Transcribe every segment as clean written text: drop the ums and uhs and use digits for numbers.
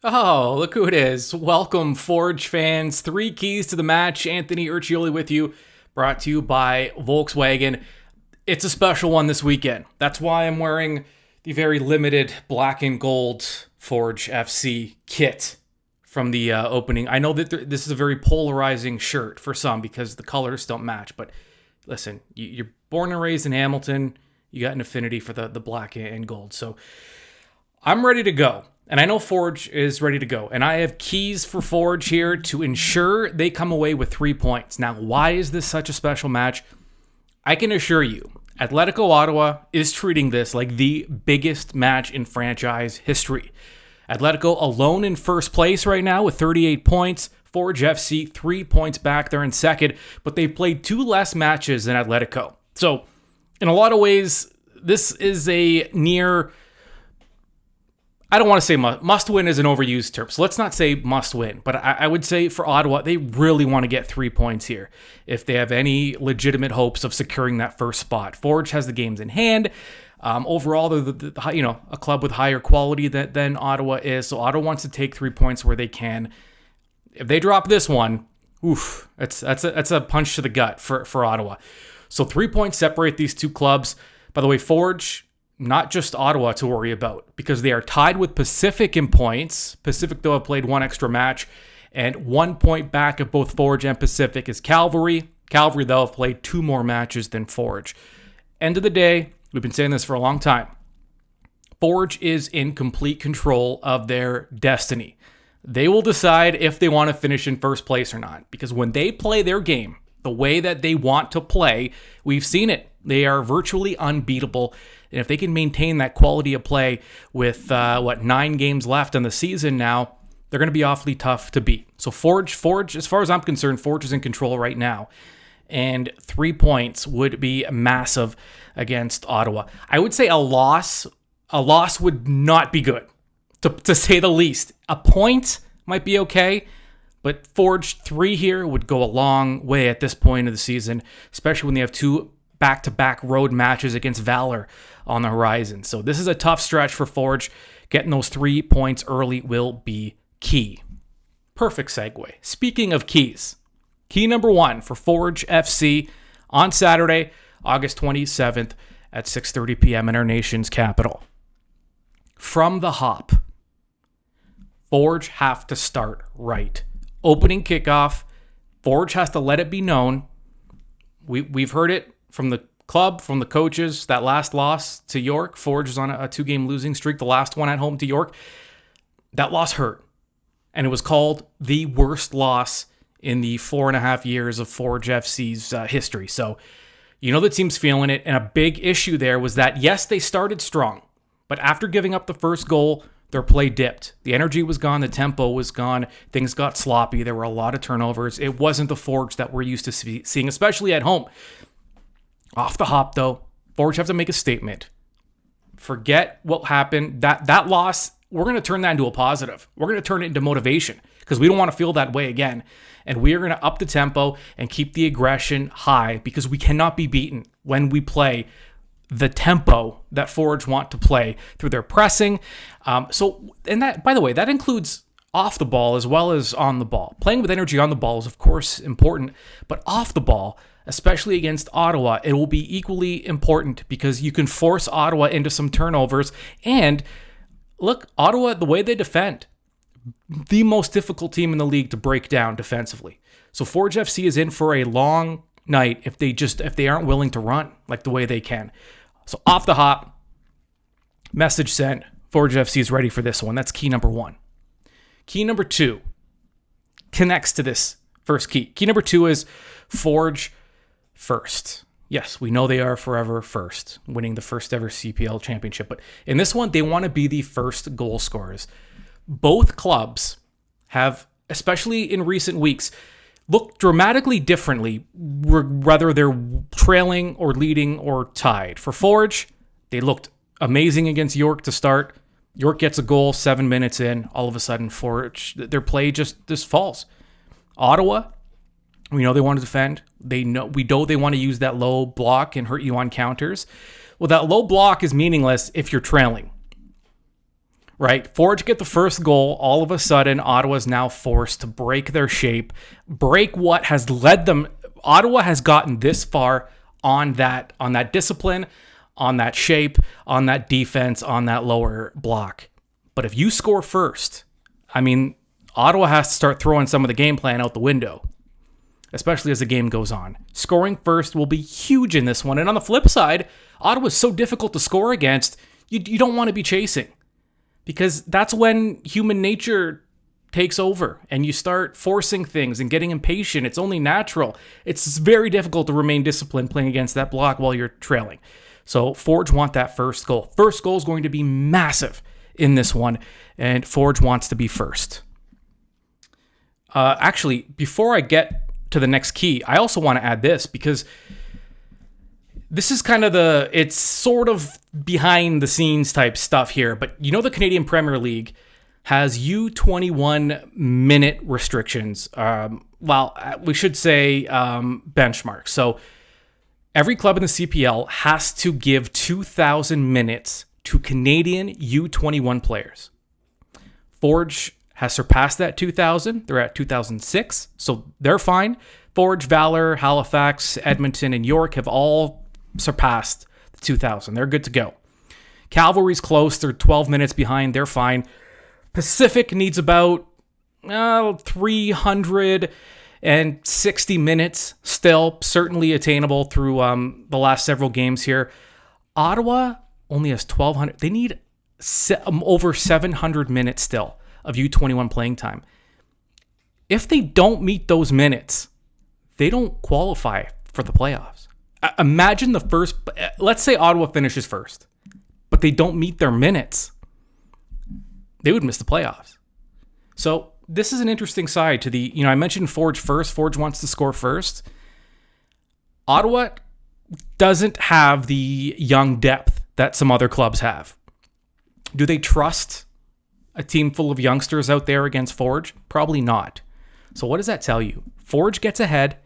Oh, look who it is. Welcome, Forge fans. 3 keys to the match. Anthony Urciuoli with you, brought to you by Volkswagen. It's a special one this weekend. That's why I'm wearing the very limited black and gold Forge FC kit from the opening. I know that this is a very polarizing shirt for some because the colors don't match, but listen, you're born and raised in Hamilton. You got an affinity for the black and gold. So I'm ready to go. And I know Forge is ready to go. And I have keys for Forge here to ensure they come away with 3 points. Now, why is this such a special match? I can assure you, Atletico Ottawa is treating this like the biggest match in franchise history. Atletico alone in first place right now with 38 points. Forge FC 3 points back. They're in second, but they've played 2 less matches than Atletico. So, in a lot of ways, this is a near... I don't want to say must win is an overused term, so let's not say must win. But I would say for Ottawa, they really want to get 3 points here if they have any legitimate hopes of securing that first spot. Forge has the games in hand. Overall, they're a club with higher quality than Ottawa is, so Ottawa wants to take 3 points where they can. If they drop this one, that's a punch to the gut for Ottawa. So 3 points separate these two clubs. By the way, Forge, not just Ottawa to worry about because they are tied with Pacific in points. Pacific, though, have played 1 extra match, and 1 point back of both Forge and Pacific is Calvary. Calvary, though, have played 2 more matches than Forge. End of the day, we've been saying this for a long time. Forge is in complete control of their destiny. They will decide if they want to finish in first place or not because when they play their game the way that they want to play, we've seen it. They are virtually unbeatable. And if they can maintain that quality of play with, 9 games left in the season now, they're going to be awfully tough to beat. So Forge, as far as I'm concerned, Forge is in control right now. And 3 points would be massive against Ottawa. I would say a loss would not be good, to say the least. A point might be okay, but Forge 3 here would go a long way at this point of the season, especially when they have 2 back-to-back road matches against Valor on the horizon. So this is a tough stretch for Forge. Getting those 3 points early will be key. Perfect segue. Speaking of keys, key number 1 for Forge FC on Saturday, August 27th at 6:30 p.m. in our nation's capital. From the hop, Forge have to start right. Opening kickoff, Forge has to let it be known. We've heard it from the club, from the coaches, that last loss to York. Forge is on a 2-game losing streak, the last one at home to York. That loss hurt. And it was called the worst loss in the 4.5 years of Forge FC's history. So, the team's feeling it. And a big issue there was that, yes, they started strong. But after giving up the first goal, their play dipped. The energy was gone. The tempo was gone. Things got sloppy. There were a lot of turnovers. It wasn't the Forge that we're used to seeing, especially at home. Off the hop, though, Forge have to make a statement. Forget what happened. That loss, we're going to turn that into a positive. We're going to turn it into motivation because we don't want to feel that way again. And we are going to up the tempo and keep the aggression high because we cannot be beaten when we play the tempo that Forge want to play through their pressing. And that, by the way, that includes off the ball as well as on the ball. Playing with energy on the ball is, of course, important, but off the ball, especially against Ottawa, it will be equally important because you can force Ottawa into some turnovers. And look, Ottawa, the way they defend, the most difficult team in the league to break down defensively. So Forge FC is in for a long night if they aren't willing to run like the way they can. So off the hop, message sent. Forge FC is ready for this one. That's key number 1. Key number 2 connects to this first key. Key number 2 is Forge first. Yes, we know they are forever first, winning the first ever CPL championship. But in this one, they want to be the first goal scorers. Both clubs have, especially in recent weeks, looked dramatically differently, whether they're trailing or leading or tied. For Forge, they looked amazing against York to start. York gets a goal 7 minutes in. All of a sudden, Forge, their play just falls. Ottawa, we know they want to defend. We know they want to use that low block and hurt you on counters. Well, that low block is meaningless if you're trailing. right? Forge get the first goal. All of a sudden, Ottawa is now forced to break their shape, break what has led them. Ottawa has gotten this far on that discipline, on that shape, on that defense, on that lower block. But if you score first, I mean, Ottawa has to start throwing some of the game plan out the window, especially as the game goes on. Scoring first will be huge in this one. And on the flip side, Ottawa is so difficult to score against, you don't want to be chasing, because that's when human nature takes over and you start forcing things and getting impatient. It's only natural. It's very difficult to remain disciplined playing against that block while you're trailing. So Forge want that first goal. First goal is going to be massive in this one, and Forge wants to be first. Actually, before I get to the next key, I also want to add this, because this is kind of it's sort of behind the scenes type stuff here, but you know the Canadian Premier League has U21 minute restrictions. We should say benchmarks. So every club in the CPL has to give 2,000 minutes to Canadian U21 players. Forge has surpassed that 2,000. They're at 2,006, so they're fine. Forge, Valor, Halifax, Edmonton, and York have all surpassed the 2,000. They're good to go. Cavalry's close. They're 12 minutes behind. They're fine. Pacific needs about 360 minutes still, certainly attainable through the last several games here. Ottawa only has 1,200. They need over 700 minutes still of U21 playing time. If they don't meet those minutes, they don't qualify for the playoffs. Imagine let's say Ottawa finishes first, but they don't meet their minutes. They would miss the playoffs. So this is an interesting side to I mentioned Forge first. Forge wants to score first. Ottawa doesn't have the young depth that some other clubs have. Do they trust a team full of youngsters out there against Forge? Probably not. So what does that tell you? Forge gets ahead.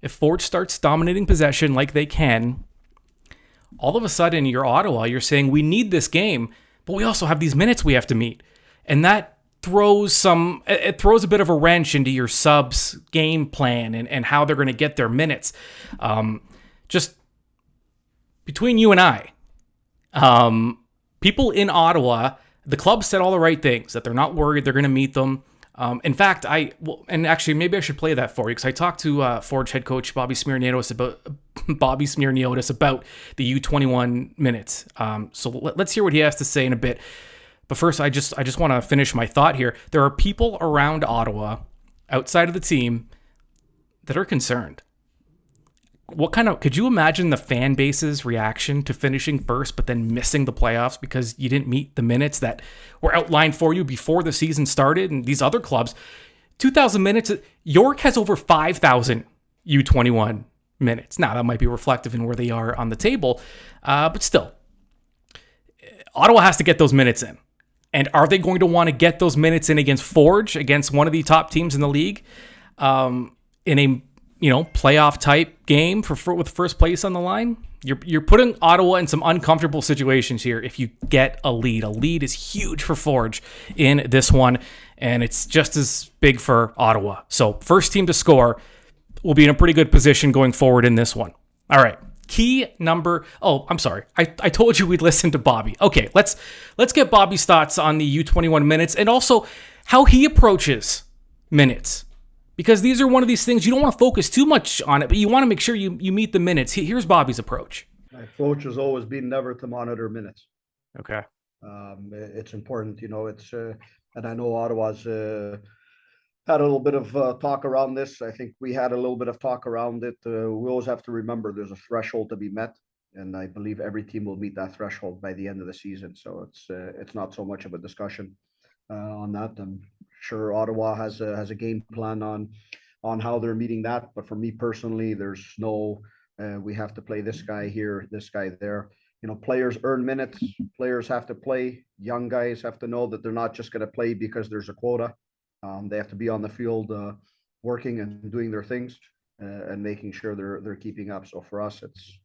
If Forge starts dominating possession like they can, all of a sudden you're Ottawa, you're saying we need this game, but we also have these minutes we have to meet. And that throws a bit of a wrench into your subs game plan and how they're going to get their minutes. Just between you and I, people in Ottawa, the club said all the right things, that they're not worried, they're going to meet them. In fact, actually maybe I should play that for you, because I talked to Forge head coach Bobby Smyrniotis about the U21 minutes. So let's hear what he has to say in a bit. But first, I just want to finish my thought here. There are people around Ottawa, outside of the team, that are concerned. Could you imagine the fan base's reaction to finishing first, but then missing the playoffs because you didn't meet the minutes that were outlined for you before the season started? And these other clubs, 2,000 minutes. York has over 5,000 U21 minutes. Now, that might be reflective in where they are on the table, but still, Ottawa has to get those minutes in. And are they going to want to get those minutes in against Forge, against one of the top teams in the league, in a playoff type game with first place on the line? You're putting Ottawa in some uncomfortable situations here if you get a lead. A lead is huge for Forge in this one, and it's just as big for Ottawa. So first team to score will be in a pretty good position going forward in this one. All right. I'm sorry. I told you we'd listen to Bobby. Okay, let's get Bobby's thoughts on the U21 minutes and also how he approaches minutes. Because these are one of these things, you don't want to focus too much on it, but you want to make sure you meet the minutes. Here's Bobby's approach. My approach has always been never to monitor minutes. Okay. It's important, and I know Ottawa's had a little bit of talk around this. I think we had a little bit of talk around it. We always have to remember there's a threshold to be met, and I believe every team will meet that threshold by the end of the season. So it's not so much of a discussion on that. I'm sure Ottawa has a game plan on how they're meeting that. But for me personally, there's no we have to play this guy here, this guy there. Players earn minutes. Players have to play. Young guys have to know that they're not just going to play because there's a quota. They have to be on the field working and doing their things and making sure they're keeping up. So for us, it's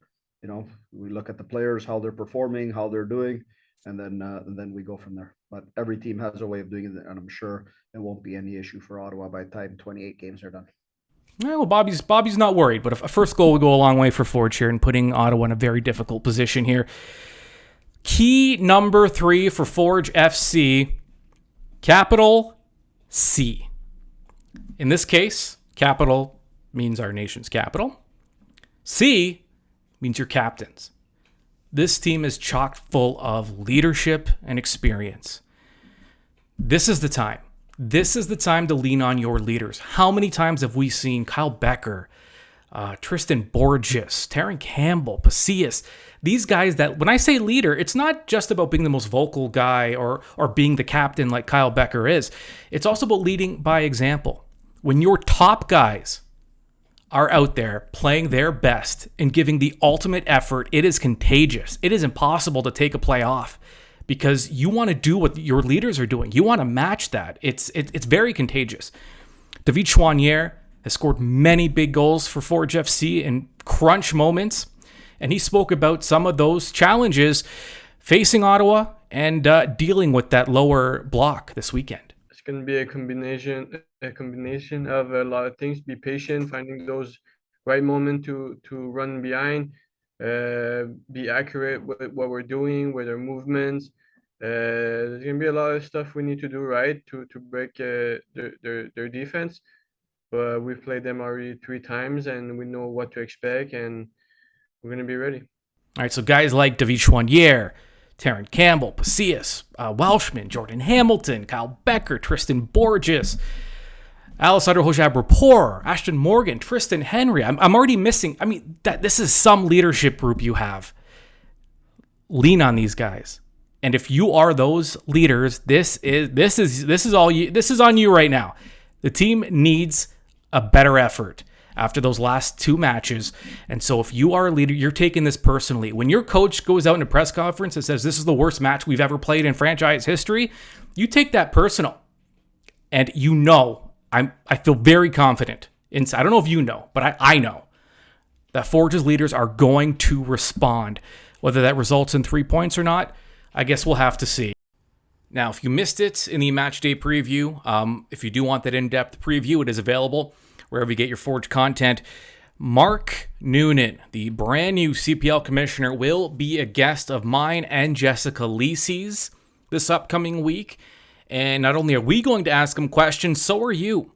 we look at the players, how they're performing, how they're doing, and then we go from there. But every team has a way of doing it, and I'm sure it won't be any issue for Ottawa by the time 28 games are done. Well, Bobby's not worried, but a first goal would go a long way for Forge here and putting Ottawa in a very difficult position here. Key number 3 for Forge FC, capital C. In this case, capital means our nation's capital. C means your captains. This team is chock full of leadership and experience. This is the time. This is the time to lean on your leaders. How many times have we seen Kyle Becker, Tristan Borges, Taron Campbell, Pasillas, these guys that, when I say leader, it's not just about being the most vocal guy or being the captain like Kyle Becker is. It's also about leading by example. When your top guys are out there playing their best and giving the ultimate effort, it is contagious. It is impossible to take a play off because you want to do what your leaders are doing. You want to match that. It's very contagious. David Choiniere has scored many big goals for Forge FC in crunch moments, and he spoke about some of those challenges facing Ottawa and dealing with that lower block this weekend. It's going to be a combination of a lot of things. Be patient, finding those right moment to run behind, be accurate with what we're doing, with our movements. There's going to be a lot of stuff we need to do right to break their defense. But we've played them already 3 times, and we know what to expect, and we're going to be ready. All right, so guys like David Choiniere, Taron Campbell, Pasillas, Welshman, Jordan Hamilton, Kyle Becker, Tristan Borges, Alessandro Hoja-Rapport, Ashton Morgan, Tristan Henry. I'm already missing. I mean, this is some leadership group you have. Lean on these guys. And if you are those leaders, this is on you right now. The team needs a better effort after those last 2 matches. And so if you are a leader, you're taking this personally. When your coach goes out in a press conference and says, this is the worst match we've ever played in franchise history, you take that personal. And you know, I feel very confident. I don't know if you know, but I know that Forge's leaders are going to respond. Whether that results in 3 points or not, I guess we'll have to see. Now, if you missed it in the Matchday Preview, if you do want that in-depth preview, it is available wherever you get your Forge content. Mark Noonan, the brand new CPL commissioner, will be a guest of mine and Jessica Lisi's this upcoming week. And not only are we going to ask him questions, so are you.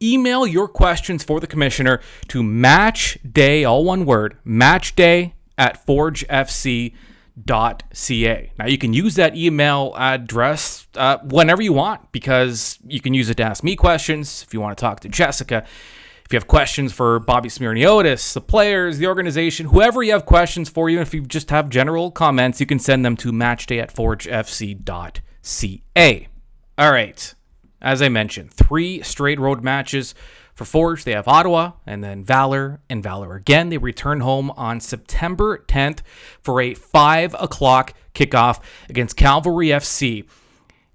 Email your questions for the commissioner to matchday, all one word, matchday@forgefc.ca. Now, you can use that email address whenever you want, because you can use it to ask me questions if you want to talk to Jessica. If you have questions for Bobby Smyrniotis, the players, the organization, whoever you have questions for, you, if you just have general comments, you can send them to matchday@forgefc.ca. All right. As I mentioned, 3 straight road matches for Forge. They have Ottawa and then Valor and Valor again. They return home on September 10th for a 5 o'clock kickoff against Cavalry FC.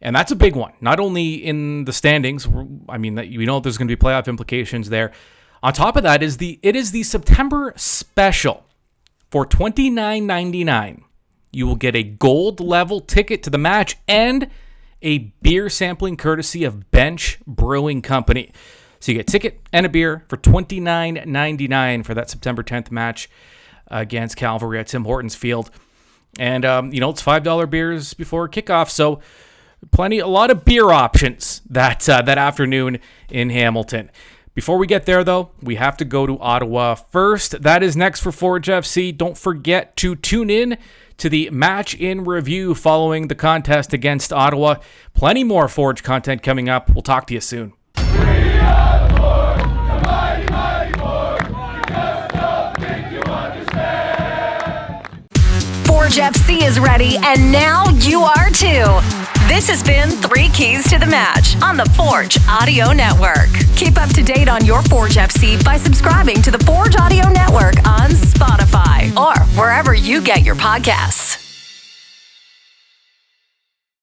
And that's a big one, not only in the standings. I mean, we know there's going to be playoff implications there. On top of that, it is the September special. For $29.99, you will get a gold level ticket to the match and a beer sampling courtesy of Bench Brewing Company. So you get a ticket and a beer for $29.99 for that September 10th match against Cavalry at Tim Hortons Field. And, it's $5 beers before kickoff, so a lot of beer options that afternoon in Hamilton. Before we get there, though, we have to go to Ottawa first. That is next for Forge FC. Don't forget to tune in to the match in review following the contest against Ottawa. Plenty more Forge content coming up. We'll talk to you soon. Forge FC is ready, and now you are too. This has been 3 Keys to the Match on the Forge Audio Network. Keep up to date on your Forge FC by subscribing to the Forge Audio Network on Spotify or wherever you get your podcasts.